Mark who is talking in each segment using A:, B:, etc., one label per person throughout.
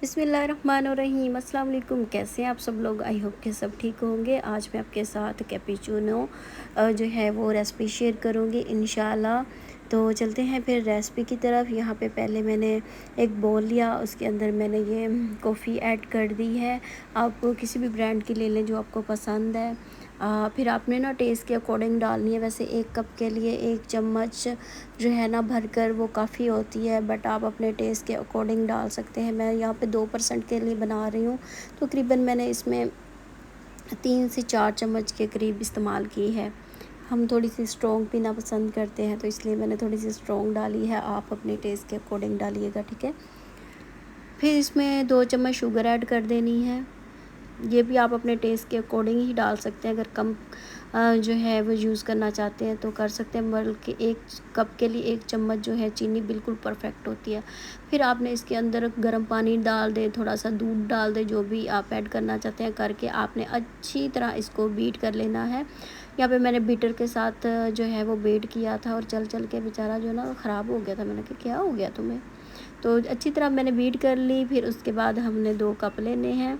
A: बिस्मिल्लाहिर्रहमानिर्रहीम। अस्सलाम वालेकुम। कैसे हैं आप सब लोग? आई होप कि सब ठीक होंगे। आज मैं आपके साथ कैपेचूनो जो है वो रेसिपी शेयर करूंगी इंशाल्लाह। तो चलते हैं फिर रेसिपी की तरफ। यहाँ पे पहले मैंने एक बोल लिया, उसके अंदर मैंने ये कॉफ़ी ऐड कर दी है। आप किसी भी ब्रांड की ले लें जो आपको पसंद है। फिर आपने ना टेस्ट के अकॉर्डिंग डालनी है। वैसे एक कप के लिए 1 चम्मच जो है ना भरकर वो काफ़ी होती है, बट आप अपने टेस्ट के अकॉर्डिंग डाल सकते हैं। मैं यहाँ पे 2% के लिए बना रही हूँ, तो तकरीबन मैंने इसमें 3 से 4 चम्मच के करीब इस्तेमाल की है। हम थोड़ी सी स्ट्रॉन्ग पीना पसंद करते हैं, तो इसलिए मैंने थोड़ी सी स्ट्रॉन्ग डाली है। आप अपने टेस्ट के अकॉर्डिंग डालिएगा, ठीक है। फिर इसमें 2 चम्मच शुगर ऐड कर देनी है। ये भी आप अपने टेस्ट के अकॉर्डिंग ही डाल सकते हैं। अगर कम जो है वो यूज़ करना चाहते हैं तो कर सकते हैं, बल्कि 1 कप के लिए 1 चम्मच जो है चीनी बिल्कुल परफेक्ट होती है। फिर आपने इसके अंदर गर्म पानी डाल दें, थोड़ा सा दूध डाल दें, जो भी आप ऐड करना चाहते हैं करके आपने अच्छी तरह इसको बीट कर लेना है। यहाँ पे मैंने बीटर के साथ जो है वो बीट किया था, और चल चल के बेचारा जो है ना ख़राब हो गया था। मैंने कहा क्या हो गया तुम्हें? तो अच्छी तरह मैंने बीट कर ली। फिर उसके बाद हमने 2 कप लेने हैं,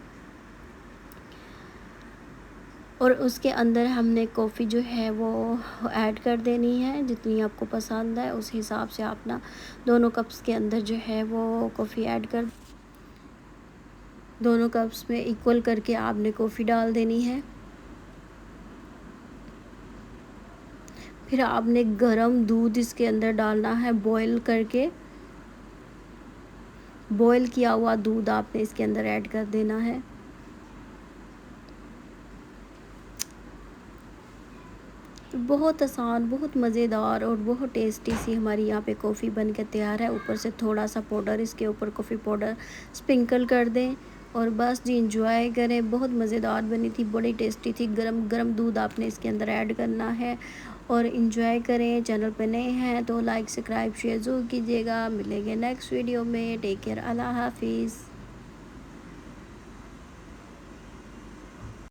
A: और उसके अंदर हमने कॉफ़ी जो है वो ऐड कर देनी है। जितनी आपको पसंद है उस हिसाब से आप ना दोनों कप्स के अंदर जो है वो कॉफ़ी ऐड कर, दोनों कप्स में इक्वल करके आपने कॉफ़ी डाल देनी है। फिर आपने गरम दूध इसके अंदर डालना है, बॉईल करके बॉईल किया हुआ दूध आपने इसके अंदर ऐड कर देना है। बहुत आसान, बहुत मज़ेदार और बहुत टेस्टी सी हमारी यहाँ पे कॉफ़ी बन के तैयार है। ऊपर से थोड़ा सा पाउडर, इसके ऊपर कॉफ़ी पाउडर स्प्रिंकल कर दें, और बस जी इंजॉय करें। बहुत मज़ेदार बनी थी, बड़ी टेस्टी थी। गरम गरम दूध आपने इसके अंदर ऐड करना है और इंजॉय करें। चैनल पे नए हैं तो लाइक सब्सक्राइब शेयर ज़रूर कीजिएगा। मिलेंगे नेक्स्ट वीडियो में। टेक केयर, अल्लाह हाफिज़।